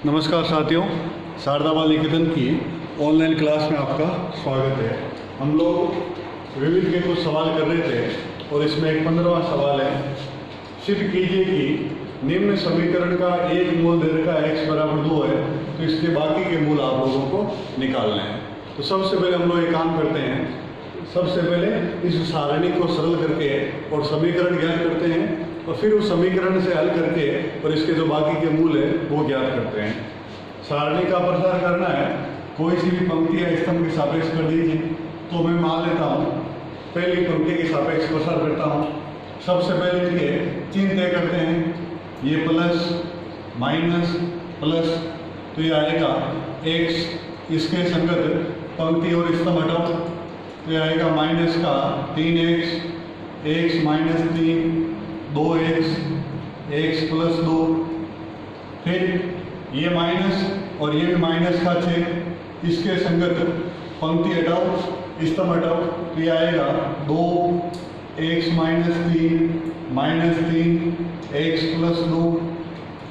नमस्कार साथियों, शारदा बाल निकेतन की ऑनलाइन क्लास में आपका स्वागत है। हम लोग विविध के कुछ सवाल कर रहे थे और इसमें एक 15वां सवाल है। सिद्ध कीजिए कि निम्न समीकरण का एक मूल दे रखा है x बराबर 2 है, तो इसके बाकी के मूल आप लोगों को निकालने हैं। तो सबसे पहले हम लोग एक काम करते हैं, सबसे पहले इस सारणी को सरल करके और समीकरण ज्ञात करते हैं और फिर उस समीकरण से हल करके और इसके जो बाकी के मूल है वो ज्ञात करते हैं। सारणी का प्रसार करना है, कोई सी भी पंक्ति या स्तंभ के सापेक्ष कर दीजिए। तो मैं मान लेता हूँ पहली पंक्ति के सापेक्ष प्रसार करता हूँ। सबसे पहले इनके चिन्ह तय करते हैं, ये प्लस माइनस प्लस, तो ये आएगा x, इसके संगत पंक्ति और स्तंभ हटाओ तो ये आएगा माइनस का 3x, x minus 3, 2x, x plus 2, फिर ये माइनस और ये भी माइनस का 6, इसके संगत पंक्ति हटाओ स्तंभ हटाओ तो ये आएगा 2x माइनस 3 x प्लस 2,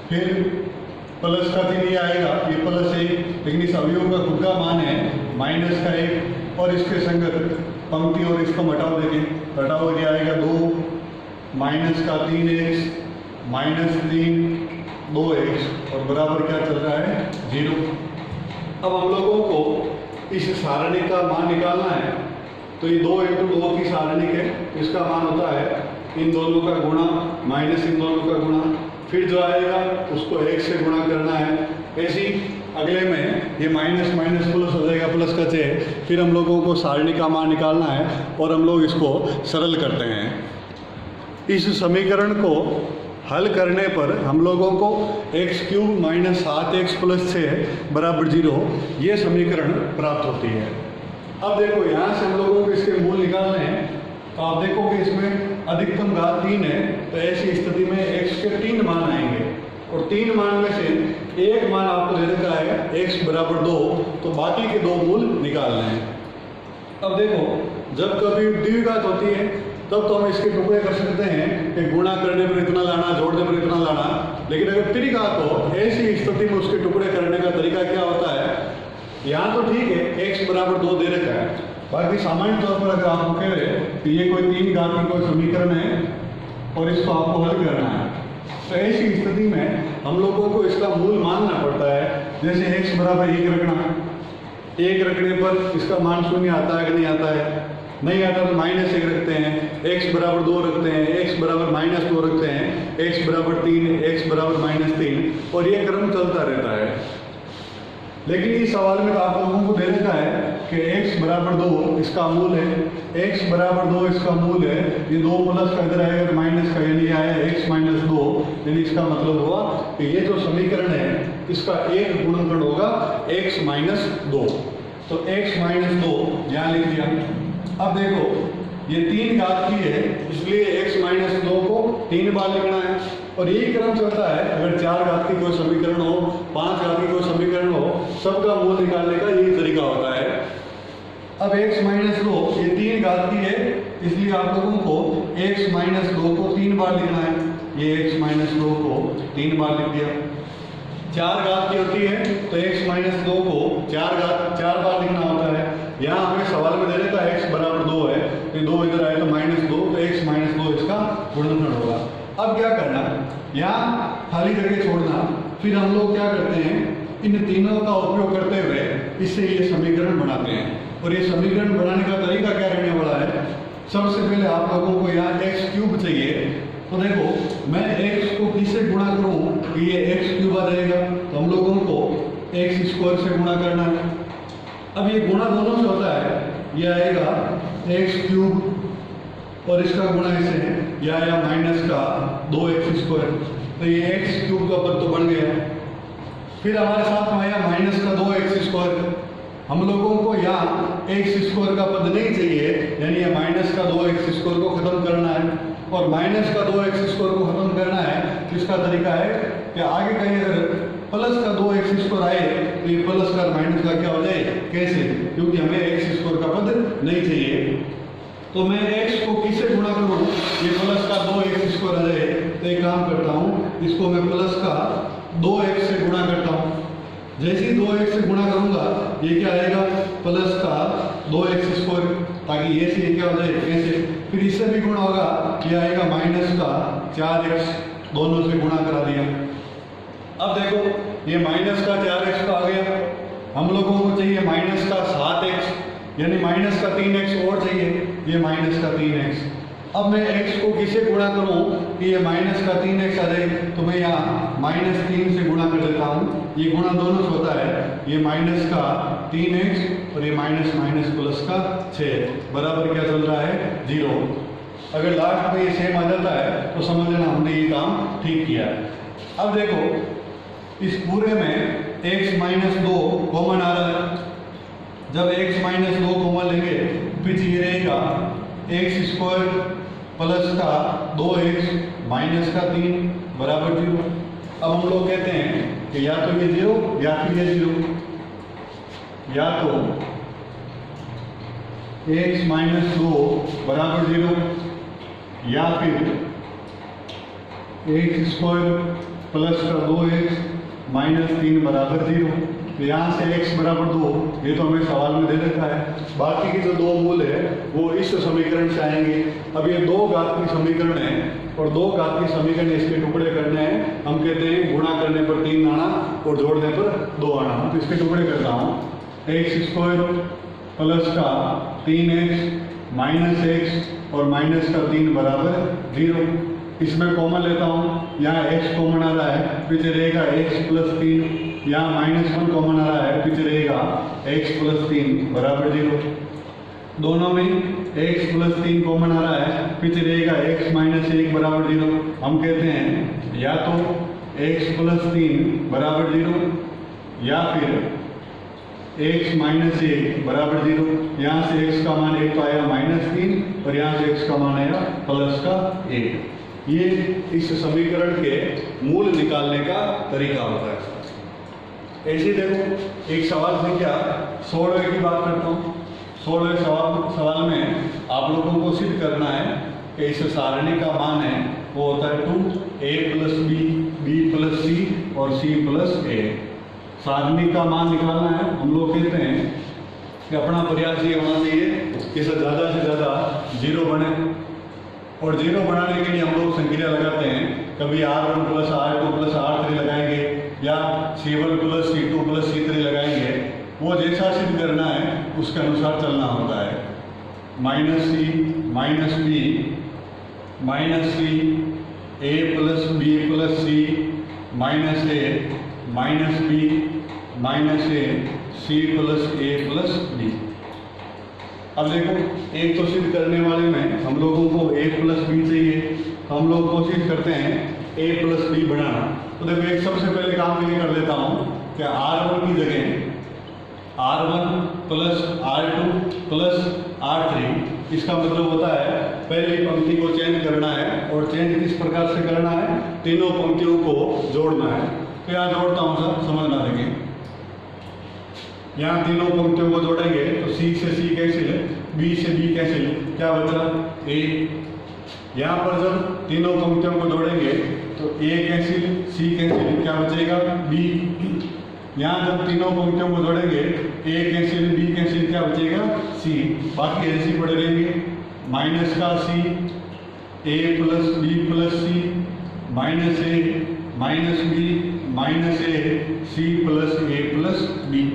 फिर प्लस का 3 ये आएगा, ये प्लस 1, लेकिन इस अवयव का खुद का मान है माइनस का 1 और इसके संगत पंक्ति और स्तंभ हटाओ, देखिए हटाओ ये आएगा 2 माइनस का 3x माइनस 3 2x और बराबर क्या चल रहा है 0। अब हम लोगों को इस सारणी का मान निकालना है, तो ये 2 × 2 की सारणी है, इसका मान होता है इन दोनों का गुणा माइनस इन दोनों का गुणा, फिर जो आएगा उसको 1 से गुणा करना है। ऐसी अगले में ये माइनस माइनस प्लस हो जाएगा, प्लस का 6, फिर हम लोगों को सारणी का मान निकालना है और हम लोग इसको सरल करते हैं। इस समीकरण को हल करने पर हम लोगों को x³ माइनस 7x प्लस 6 बराबर 0 ये समीकरण प्राप्त होती है। अब देखो यहाँ से हम लोगों को इसके मूल निकालने हैं, तो आप देखोगे इसमें अधिकतम घात 3 है, तो ऐसी स्थिति में x के 3 मान आएंगे और 3 मान में से एक मान आपको दे रखा है x बराबर 2, तो बाकी के 2 मूल निकालने हैं। अब देखो जब कभी द्विघात होती है तब तो हम इसके टुकड़े कर सकते हैं कि गुणा करने पर इतना लाना, जोड़ने पर इतना लाना, लेकिन अगर त्रिघात हो ऐसी स्थिति में उसके टुकड़े करने का तरीका क्या होता है। यहाँ तो ठीक है x बराबर 2 दे रखा है, बाकी सामान्य तौर पर अगर आपको कह रहे कि ये कोई 3 घात की कोई समीकरण है और इसको आपको हल करना है, तो ऐसी स्थिति में हम लोगों को इसका मूल मानना पड़ता है। जैसे x बराबर 1 रखना, 1 रखने पर इसका मान 0 आता है कि नहीं आता है, नहीं आता तो माइनस 1 रखते हैं, x बराबर 2 रखते हैं, x बराबर माइनस 2 रखते हैं, x बराबर 3, x बराबर माइनस 3 और ये क्रम चलता रहता है। लेकिन इस सवाल में आप लोगों को दे रखा है कि x बराबर 2 इसका मूल है, x बराबर 2 इसका मूल है, ये 2 प्लस का इधर आएगा माइनस का, यानी आया x माइनस 2, यानी इसका मतलब हुआ कि ये जो समीकरण है इसका एक गुणनखंड होगा x माइनस 2, तो x माइनस 2 यहाँ लिख दिया। अब देखो ये 3 घात की है, इसलिए x माइनस 2 को 3 बार लिखना है और यही क्रम चलता है। अगर 4 घात की कोई समीकरण हो, 5 घात की कोई समीकरण हो, सबका मूल निकालने का यही तरीका होता है। अब x माइनस 2 ये 3 घात की है, इसलिए आप लोगों को x माइनस 2 को 3 बार लिखना है। ये x माइनस 2 को 3 बार लिख दिया। 4 घात की होती है तो x माइनस 2 को 4 बार लिखना होता है। यहाँ हमें सवाल में दे देता है x बराबर 2 है, तो 2 इधर आए तो माइनस 2, तो x माइनस 2 इसका गुणनखंड होगा। अब क्या करना, यहाँ खाली जगह छोड़ना, फिर हम लोग क्या करते हैं इन तीनों का उपयोग करते हुए इससे ये समीकरण बनाते हैं। और ये समीकरण बनाने का तरीका क्या रहने वाला है, सबसे पहले आप लोगों को यहाँ x³ चाहिए, तो देखो मैं x को किससे गुणा करूँ कि ये x³ आ जाएगा, तो हम लोगों को x² से गुणा करना है। अब ये गुणा दोनों से होता है, ये आएगा x³ और इसका गुणा इसे ये आया माइनस का 2x², तो ये x³ का पद तो बन गया। फिर हमारे साथ में आया माइनस का 2x², हम लोगों को यहाँ x² का पद नहीं चाहिए, यानी ये माइनस का 2x² को खत्म करना है और माइनस का 2x² को खत्म करना है। तो इसका तरीका है कि आगे कहीं अगर प्लस का 2x² आए तो ये प्लस का माइनस का क्या हो जाए, कैसे, क्योंकि हमें x² का पद नहीं चाहिए। तो मैं x को किससे गुणा करूँ, ये प्लस का 2x² आ जाए, तो एक काम करता हूँ, इसको मैं प्लस का 2x से गुणा करता हूँ। जैसे ही 2x से गुणा करूंगा ये क्या आएगा प्लस का 2x², ताकि ये से ये क्या हो जाए ऐसे, फिर इससे भी गुणा होगा ये आएगा माइनस का 4x, दोनों से गुणा करा दिया। अब देखो ये माइनस का 4x आ गया, हम लोगों को चाहिए माइनस का 7x, यानी माइनस का 3x और चाहिए, ये माइनस का 3x। अब मैं x को किससे गुणा करूं कि ये माइनस का 3x आ जाए, तो मैं यहाँ -3 से गुणा कर देता हूँ, ये गुणा दोनों से होता है, ये माइनस का 3x और ये माइनस माइनस प्लस का 6 बराबर क्या चल रहा है 0। अगर लास्ट में ये सेम आ जाता है तो समझ लेना हमने ये काम ठीक किया है। अब देखो इस पूरे में x-2 कॉमन आ रहा है, जब x-2 कॉमन लेंगे फिर ये रहेगा x² प्लस का 2x माइनस का 3 बराबर 0। अब हम लोग कहते हैं कि या तो ये 0 या फिर ये 0, या तो x-2 बराबर 0 या फिर x² प्लस का 2x माइनस 3 बराबर 0। तो यहाँ से x बराबर 2 ये तो हमें सवाल में दे रखा है, बाकी के जो दो मूल है वो इस समीकरण से आएंगे। अब ये 2 घात की समीकरण है और 2 घात की समीकरण इसके टुकड़े करने हैं, हम कहते हैं गुणा करने पर 3 आना और जोड़ने पर 2 आना। तो इसके टुकड़े करता हूँ, x² प्लस का 3x माइनस x और माइनस का 3 बराबर 0। इसमें कॉमन लेता हूँ, यहाँ x कॉमन आ रहा है पीछे रहेगा x प्लस 3, यहाँ -1 कॉमन आ रहा है पीछे रहेगा x प्लस 3 बराबर 0। दोनों में x प्लस 3 कॉमन आ रहा है पीछे रहेगा x माइनस 1 बराबर 0। हम कहते हैं या तो x प्लस 3 बराबर 0 या फिर x माइनस 1 बराबर 0। यहाँ से x का मान 1 तो आया -3 और यहाँ से x का मान आया प्लस का 1। ये इस समीकरण के मूल निकालने का तरीका होता है। ऐसे देखो एक सवाल संख्या 16 की बात करता हूँ। 16 सवाल में आप लोगों को सिद्ध करना है कि इस सारणी का मान है वो होता है 2a plus b plus c और c प्लस a। सारणी का मान निकालना है। हम लोग कहते हैं कि अपना प्रयास ये होना चाहिए कि ज़्यादा से ज़्यादा 0 बने, और 0 बनाने के लिए हम लोग संख्या लगाते हैं, कभी r1 plus r2 plus r3 लगाएंगे या c1 plus c2 plus c3 लगाएंगे। वो जैसा सिद्ध करना है उसके अनुसार चलना होता है। -c minus b minus c a plus b plus c minus a minus b minus a c plus a plus b। अब देखो एक तो सिद्ध करने वाले में हम लोगों को a प्लस b चाहिए, तो हम लोग कोशिश करते हैं a प्लस b बनाना। तो देखो एक सबसे पहले काम ये कर लेता हूँ कि r1 की जगह r1 plus r2 plus r3, इसका मतलब होता है पहली पंक्ति को चेंज करना है, और चेंज किस प्रकार से करना है, तीनों पंक्तियों को जोड़ना है। तो यहाँ जोड़ता हूँ सर, समझना देंगे। यहाँ तीनों पंक्तियों को जोड़ेंगे तो c से c कैंसिल, b से b कैंसिल, क्या बचा a। यहाँ पर जब तीनों पंक्तियों को जोड़ेंगे तो a कैंसिल c कैंसिल, क्या बचेगा b। यहाँ जब तीनों पंक्तियों को जोड़ेंगे a कैंसिल b कैंसिल, क्या बचेगा c। बाकी ऐसे पड़े रहेंगे, माइनस का c a plus b plus c minus a minus b minus a c plus a plus b।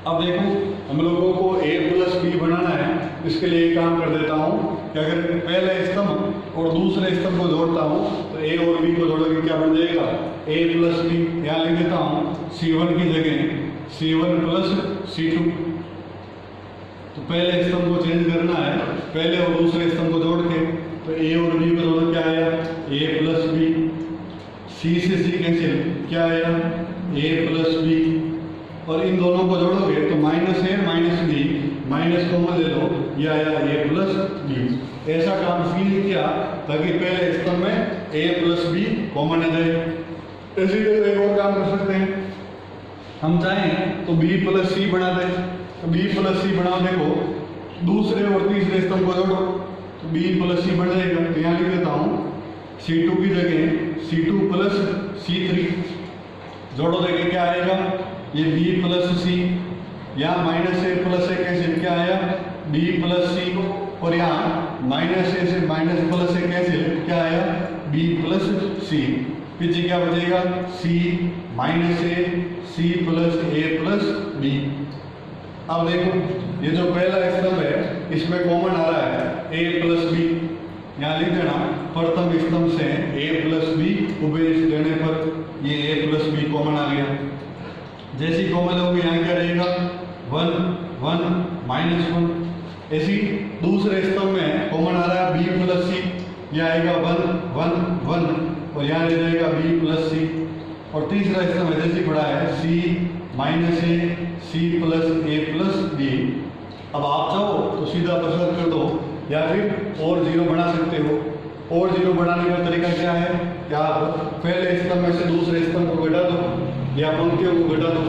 अब देखो हम लोगों को a प्लस b बनाना है, इसके लिए एक काम कर देता हूँ कि अगर पहले स्तंभ और दूसरे स्तंभ को जोड़ता हूँ तो a और b को जोड़ोगे क्या बन जाएगा a प्लस b। यहाँ लिख देता हूँ c1 की जगह c1 प्लस c2। तो पहले स्तंभ को चेंज करना है, पहले और दूसरे स्तंभ को जोड़ के, तो a और b को जोड़ क्या आया a प्लस b, c से c कैंसिल, क्या आया a प्लस b, और इन दोनों को जोड़ोगे तो minus a minus b, minus common ले लो, ये आया a प्लस b। ऐसा काम इसलिए किया ताकि पहले स्तंभ में a प्लस b कॉमन आ जाए। इसी तरह एक और काम कर सकते हैं, हम चाहें तो b प्लस c बना दें। तो b प्लस c बनाओ, देखो दूसरे और तीसरे स्तंभ को जोड़ो तो b प्लस c बन जाएगा। तो यहाँ लिख देता हूँ c2 की जगह c2 प्लस c3, जोड़ो, देखिए क्या आएगा, ये b प्लस सी, यहाँ माइनस ए प्लस ए कैंसिल, क्या आया b प्लस सी, और यहाँ माइनस ए से माइनस प्लस ए कैंसिल, क्या आया b प्लस सी। पीछे क्या बचेगा, c माइनस ए, c प्लस ए प्लस बी। अब देखो ये जो पहला स्तंभ है इसमें कॉमन आ रहा है a प्लस बी, यहाँ लिख देना प्रथम स्तंभ से a प्लस बी उभय लेने पर ये a प्लस बी कॉमन आ गया। जैसी कॉमन होगी यहाँ क्या रहेगा 1 1 माइनस 1। ऐसी दूसरे स्तंभ में कॉमन आ रहा है b प्लस सी, यह आएगा 1 1 1 और यहाँ ले जाएगा b प्लस सी। और तीसरा स्तंभ जैसे पढ़ा है c माइनस ए, c प्लस ए प्लस बी। अब आप चाहो तो सीधा प्रसार कर दो या फिर और जीरो बना सकते हो। और जीरो बढ़ाने का तरीका क्या है कि आप पहले स्तंभ में से दूसरे स्तंभ को घटा दो या पंक्तियों को घटा दो।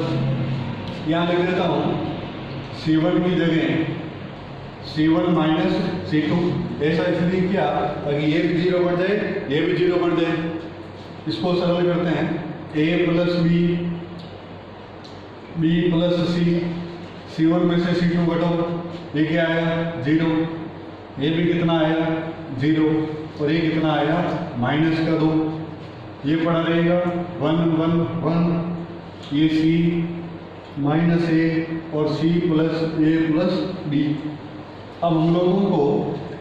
यहाँ लिख देता हूँ c1 की जगह c1 माइनस c2। ऐसा इसलिए किया ताकि ये भी जीरो बढ़ जाए, ये भी जीरो बढ़ जाए। इसको सरल करते हैं, a plus B, b plus C, c1 में से c2 घटाओ, ये क्या आया 0, ये भी कितना आया 0 और ये कितना आया माइनस का 2। ये पड़ा रहेगा 1 1 1, ये c माइनस ए और c प्लस ए प्लस बी। अब हम लोगों को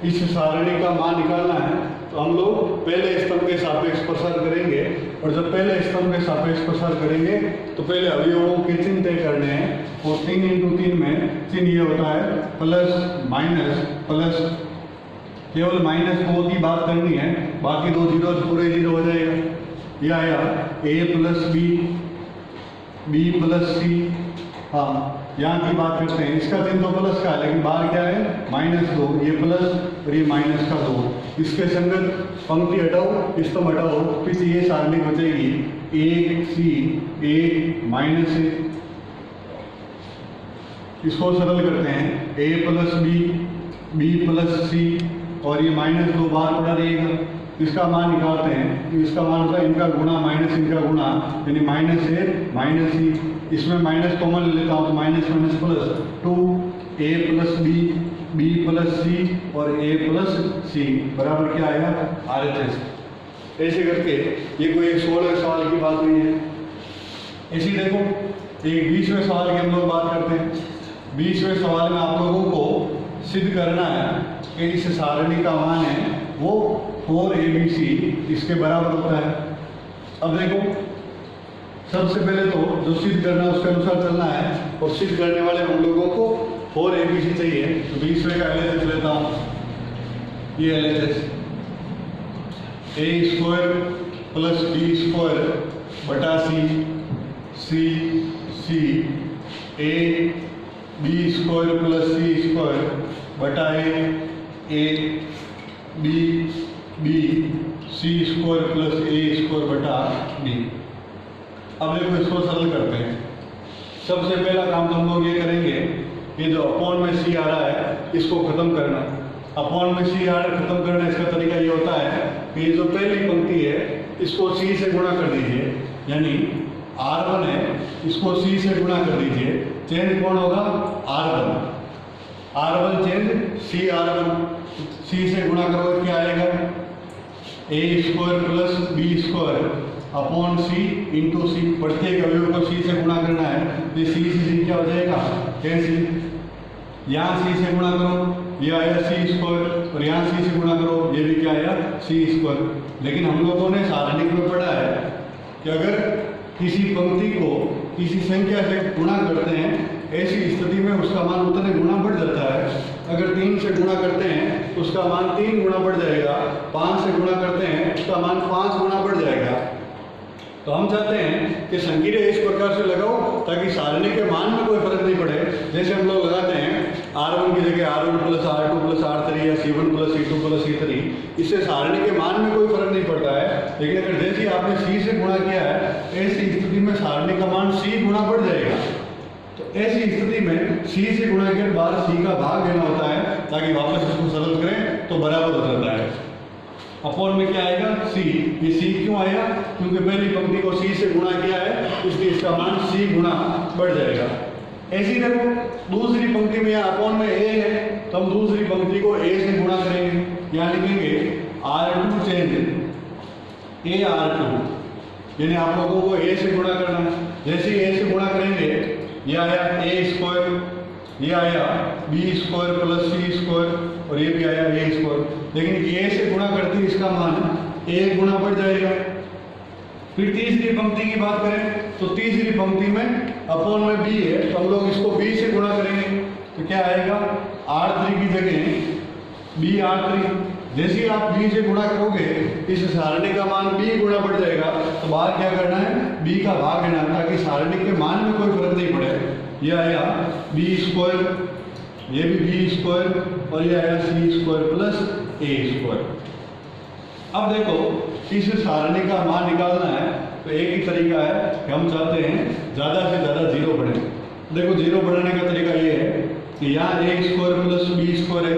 इस सारणी का मान निकालना है, तो हम लोग पहले स्तंभ के सापेक्ष प्रसार करेंगे। और जब पहले स्तंभ के सापेक्ष प्रसार करेंगे तो पहले अवयवों के चिन्ह तय करने हैं। और 3 इंटू 3 में चिन्ह ये होता है प्लस माइनस प्लस, केवल माइनस 2 की बात करनी है, बाकी 2 जीरो पूरे जीरो हो जाएगा। ये आया a plus B, b plus C. हाँ यहाँ की बात करते हैं, इसका चिन्ह तो प्लस का है लेकिन बाहर क्या है माइनस 2, ये प्लस और ये माइनस का 2। इसके संगत पंक्ति हटाओ, स्तंभ हटाओ, फिर ये सारणी बचेगी a c a minus A. इसको सरल करते हैं a plus B, b plus C और ये माइनस 2 बाहर पड़ा रहेगा। इसका मान निकालते हैं, इसका मान होता है इनका गुणा माइनस इनका गुणा, यानी माइनस ए माइनस सी। इसमें माइनस कॉमन ले लेता हूँ तो minus minus plus 2 a plus B, b plus C और a प्लस सी बराबर क्या आएगा RHS। ऐसे करके ये कोई 16वें सवाल की बात नहीं है। इसी देखो एक 20वें सवाल की हम लोग बात करते हैं। 20वें सवाल में आप लोगों को सिद्ध करना है कि इस सारणी का मान है वो 4abc इसके बराबर होता है। अब देखो सबसे पहले तो जो सिद्ध करना है उसके अनुसार चलना है, और सिद्ध करने वाले हम लोगों को 4abc चाहिए। तो 20वें का LHS लेता हूँ, ये LHS a square plus b square बटा सी a b square plus c square बटा a b c square plus a square बटा b। अब देखो इसको सरल करते हैं। सबसे पहला काम तो हम लोग ये करेंगे कि जो अपॉन में c आ रहा है इसको खत्म करना। अपॉन में c आ रहा है खत्म करना, इसका तरीका ये होता है कि ये जो पहली पंक्ति है इसको c से गुणा कर दीजिए, यानी r1 है इसको c से गुणा कर दीजिए। चेंज कौन होगा r1 चेंज c से गुणा करोगे क्या आएगा a square plus b square upon c into C. प्रत्येक अवयव को c से गुणा करना है, तो c से c क्या हो जाएगा कैंसिल। यहाँ c से गुणा करो, ये आया c स्क्वायर, और यहाँ c से गुणा करो, ये भी क्या आया c स्क्वायर। लेकिन हम लोगों ने सारणिक में पढ़ा है कि अगर किसी पंक्ति को किसी संख्या से गुणा करते हैं, ऐसी स्थिति में उसका मान उतने गुना बढ़ जाता है। अगर 3 से गुणा करते हैं तो उसका मान 3 गुना बढ़ जाएगा, 5 से गुणा करते हैं उसका मान 5 गुना बढ़ जाएगा। तो हम चाहते हैं कि संकीर्ण इस प्रकार से लगाओ ताकि सारणी के मान में कोई फर्क नहीं पड़े। जैसे हम लोग लगाते हैं r1 की जगह r1 plus r2 plus r3 या c1 plus c2 plus c3, इससे सारणी के मान में कोई फर्क नहीं पड़ता है। लेकिन अगर जैसे ही आपने c से गुणा किया है, ऐसी स्थिति में सारणी का मान c गुना बढ़ जाएगा। तो ऐसी स्थिति में c से गुणा के बाद c का भाग लेना होता है ताकि वापस इसको सरल करें तो बराबर हो जाता है। अपॉन में क्या आएगा c। ये c क्यों आया, क्योंकि पहली पंक्ति को c से गुणा किया है, इसलिए इसका मान c गुना बढ़ जाएगा। ऐसी देखो दूसरी पंक्ति में यहाँ अपॉन में a है तो हम दूसरी पंक्ति को a से गुणा करेंगे, यहाँ लिखेंगे R2 चेंज a R2, यानी आप लोगों को a से गुणा करना है। जैसे ही a से गुणा करेंगे ये आया a स्क्वायर, ये आया b square plus c square और ये भी आया a स्क्वायर, लेकिन a से गुणा करते ही इसका मान a गुना बढ़ जाएगा। फिर तीसरी पंक्ति की बात करें तो तीसरी पंक्ति में अपॉन में b है तो हम लोग इसको b से गुणा करेंगे तो क्या आएगा R3 की जगह b R3। जैसे ही आप b से गुणा करोगे इस सारणी का मान b गुना बढ़ जाएगा, तो बाहर क्या करना है b का भाग लेना ताकि सारणी के मान में कोई फर्क नहीं पड़े। ये आया b स्क्वायर, ये भी b स्क्वायर और ये आया c square plus a square. अब देखो इस सारणी का मान निकालना है तो एक ही तरीका है कि हम चाहते हैं ज़्यादा से ज़्यादा जीरो बढ़े। देखो जीरो बढ़ाने का तरीका ये है कि यहाँ a square plus b square है,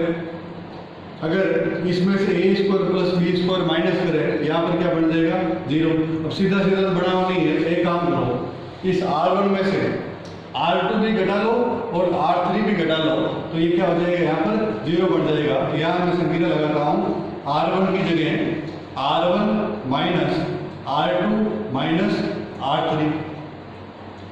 अगर इसमें से a square plus b square minus करें यहाँ पर क्या बन जाएगा जीरो। अब सीधा सीधा तो बढ़ाना नहीं है, एक काम करो इस R1 में से R2 भी घटा लो और R3 भी घटा लो तो ये क्या हो जाएगा यहाँ पर जीरो बन जाएगा। तो यहाँ मैं संख्या लगाता हूँ R1 की जगह R1 minus R2 minus R3,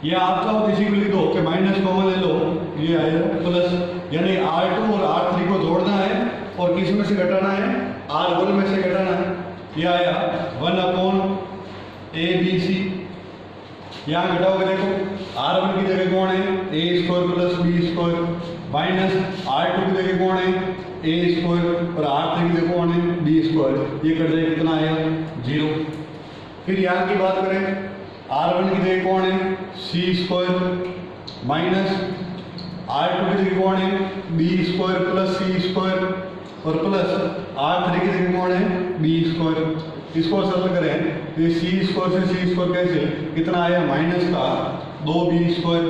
या आप चाहो किसी को लिख दो कि माइनस कॉमन ले लो, ये आएगा प्लस, यानी R2 और R3 को जोड़ना है और किस में से घटाना है R1 में से घटाना है। ये आया 1/ABC, यहाँ घटाओगे देखो R1 की जगह कौन है a square plus b square minus R2 की जगह कौन है a स्क्वायर और R3 की जगह कौन है b स्क्वायर, ये कर जाएगा कितना आया जीरो। फिर यहाँ की बात करें R1 की जगह कौन है c स्क्वायर माइनस R2 की जगह कौन है b square plus c square और प्लस R3 की जगह कौन है b स्क्वायर। इसको सरल करें तो ये c स्क्वायर से c स्क्वायर कैसे कितना आया माइनस का 2b स्क्वायर।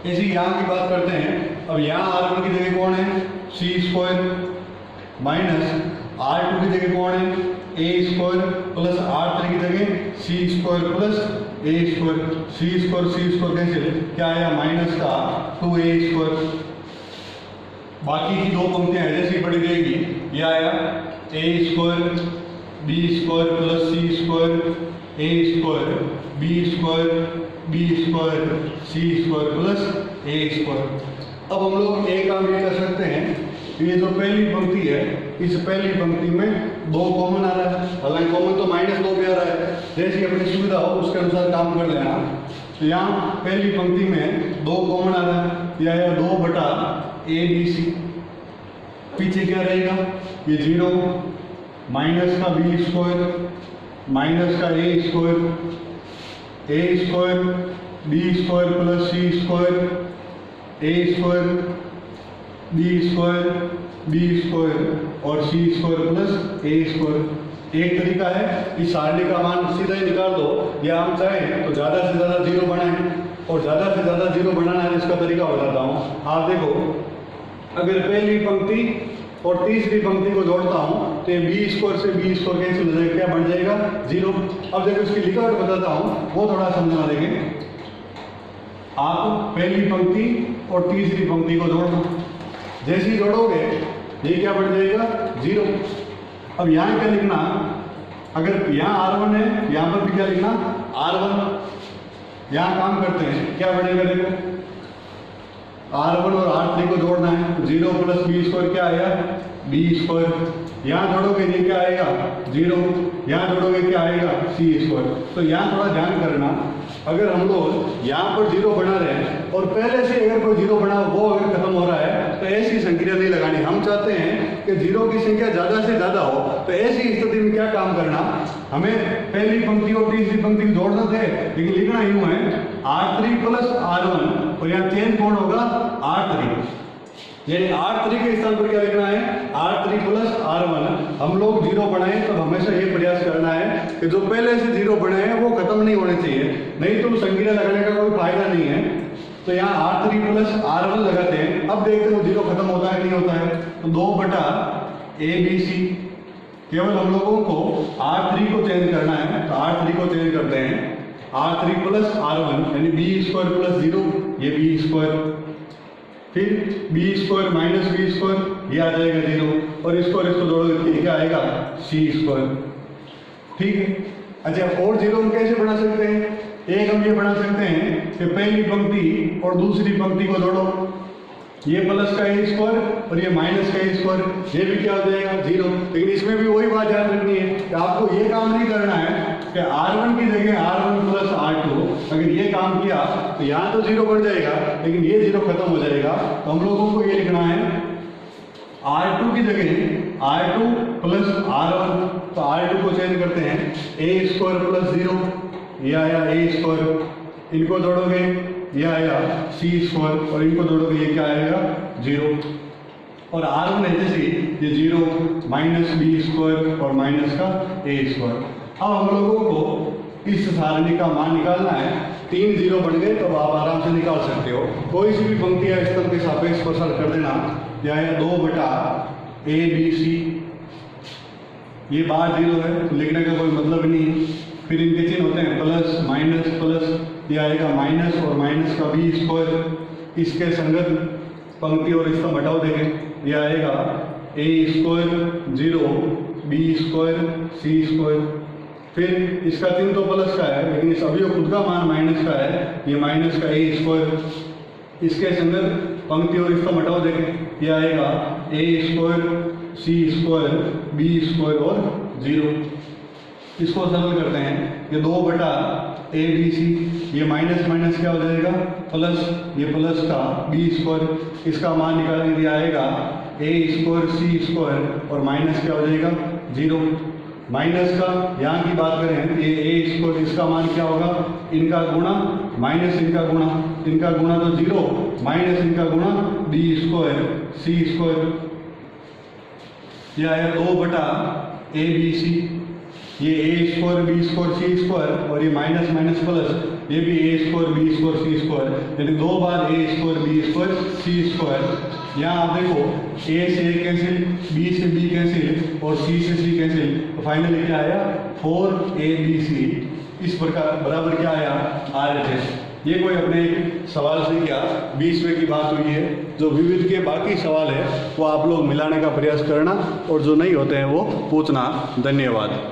ऐसी यहाँ की बात करते हैं, अब यहाँ R1 की जगह कौन है c स्क्वायर माइनस R2 की जगह कौन है a स्क्वायर प्लस R3 की जगह c square plus a square. c square कैसे क्या आया माइनस का 2a स्क्वायर। बाकी की दो पंक्तियां जैसी पड़ी रहेगी, ये आया a square b square plus c square a square b square c square plus a square. अब हम लोग एक काम ये कर सकते हैं, ये जो पहली पंक्ति है इस पहली पंक्ति में दो कॉमन आ रहा है, हालांकि कॉमन तो -2 भी आ रहा है, जैसी अपनी सुविधा हो उसके अनुसार काम कर लेना। तो यहाँ पहली पंक्ति में दो कॉमन आ रहा है, यह आया 2/ABC। पीछे क्या रहेगा ये जीरो माइनस का b स्क्वायर माइनस का a square b square plus c square a square b square और c square plus a square. एक तरीका है इस सारणी का मान सीधा ही निकाल दो, या हम चाहें तो ज़्यादा से ज़्यादा जीरो बनाएं और ज़्यादा से ज़्यादा जीरो बनाना है इसका तरीका बताता हूँ। आप देखो अगर पहली पंक्ति और तीसरी पंक्ति को जोड़ता हूँ तो ये b स्क्वायर से b स्क्वायर कैंसिल हो जाएगा, क्या बन जाएगा जीरो। अब देखो इसकी लिखावट बताता हूँ वो थोड़ा समझना देंगे। आप पहली पंक्ति और तीसरी पंक्ति को जोड़ दो, जैसे ही जोड़ोगे ये क्या बन जाएगा जीरो। अब यहाँ क्या लिखना, अगर यहाँ R1 है यहाँ पर भी क्या लिखना R1। यहाँ काम करते हैं क्या बनेगा देखो R1 और R3 को जोड़ना है, 0 प्लस b स्क्वायर क्या आया b स्क्वायर। यहाँ जोड़ोगे ये क्या आएगा 0, यहाँ जोड़ोगे क्या आएगा c स्क्वायर। तो यहाँ थोड़ा ध्यान करना, अगर हम लोग यहाँ पर 0 बना रहे हैं और पहले से अगर कोई 0 बना वो अगर खत्म हो रहा है तो ऐसी संख्या नहीं लगानी। हम चाहते हैं कि 0 की संख्या ज़्यादा से ज़्यादा हो, तो ऐसी स्थिति में क्या काम करना, हमें पहली पंक्ति और तीसरी पंक्ति जोड़ना थे, लेकिन लिखना यूँ है R3 प्लस R1 और यहाँ चेंज कौन होगा R3, यानी R3 के स्थान पर क्या लिखना है R3 प्लस R1। हम लोग 0 बनाएं तब हमेशा ये प्रयास करना है कि जो पहले से 0 बने हैं वो खत्म नहीं होने चाहिए, नहीं तो संख्या लगाने का कोई फायदा नहीं है। तो यहाँ R3 प्लस R1 लगाते हैं, अब देखते हैं 0 खत्म होता है नहीं होता है। तो 2/ABC, केवल हम लोगों को R3 को चेंज करना है, तो R3 को चेंज करते हैं R3 प्लस R1 यानी बी स्क्वायर प्लस 0, ये बी स्क्वायर, फिर B square minus B square, ये आ जाएगा 0, और इसको जोड़ोगे तो क्या आएगा सी स्क्वायर। ठीक है। अच्छा, और 0 हम कैसे बना सकते हैं? एक हम ये बना सकते हैं कि पहली पंक्ति और दूसरी पंक्ति को जोड़ो, ये प्लस का ए स्क्वायर और ये माइनस का ए स्क्वायर, ये भी क्या हो जाएगा 0। लेकिन इसमें भी वही बात ध्यान रखनी है कि आपको ये काम नहीं करना है कि R1 की जगह R1 प्लस R2, अगर ये काम किया तो यहाँ तो 0 बढ़ जाएगा, लेकिन ये 0 खत्म हो जाएगा। तो हम लोगों को ये लिखना है R2 की जगह R2 प्लस R1, तो R2 को चेंज करते हैं ए स्क्वायर प्लस 0, ये आया ए स्क्वायर, इनको जोड़ोगे ये आया सी स्क्वायर, और इनको जोड़ोगे ये क्या आएगा 0, और R1 है जैसे ये 0 माइनस बी स्क्वायर और माइनस का ए स्क्वायर। अब हम लोगों को इस सारणी का मान निकालना है। 3 0 बन गए तो आप आराम से निकाल सकते हो। कोई सी भी पंक्ति या स्तर के सापेक्ष प्रसार कर देना, या 2 बटा ए बी सी, ये बाहर 0 है तो लिखने का कोई मतलब नहीं है। फिर इनके चिन्ह होते हैं प्लस माइनस प्लस, ये आएगा माइनस और माइनस का बी स्क्वायर, इसके संगत पंक्ति और इसका घटाव देखें, ये आएगा ए स्क्वायर 0 बी स्क्वायर सी स्क्वायर। फिर इसका चिन्ह तो प्लस का है, लेकिन इस अवयव खुद का मान माइनस का है, ये माइनस का ए स्क्वायर, इसके संगत पंक्ति और इसका घटाव देखें, ये आएगा ए स्क्वायर सी स्क्वायर बी स्क्वायर और 0। इसको सरल करते हैं, ये 2 बटा ए बी सी, ये माइनस माइनस क्या हो जाएगा प्लस, ये प्लस का बी स्क्वायर, इसका मान निकालेंगे, ये आएगा ए स्क्वायर सी स्क्वायर और माइनस क्या हो जाएगा 0। माइनस का यहाँ की बात करें, ये ए स्क्वायर, इसका मान क्या होगा, इनका गुणा माइनस इनका गुणा, इनका गुणा तो 0 माइनस इनका गुणा बी स्क्वायर सी स्क्वायर, यह आया 2 बटा ए बी सी, ये ए स्क्वायर बी स्क्वायर सी स्क्वायर, और ये माइनस माइनस प्लस, ये भी ए स्क्वायर बी स्क्वायर सी स्क्वायर, यानी 2 बार ए स्क्वायर बी स्क्वायर सी स्क्वायर। यहाँ आप देखो ए से ए कैंसिल, बी से बी कैंसिल और सी से सी कैंसिल, तो फाइनली क्या आया 4abc, इस प्रकार बराबर क्या आया RHS। ये कोई अपने एक सवाल से क्या 20वें की बात हुई है। जो विविध के बाकी सवाल है वो आप लोग मिलाने का प्रयास करना, और जो नहीं होते हैं वो पूछना। धन्यवाद।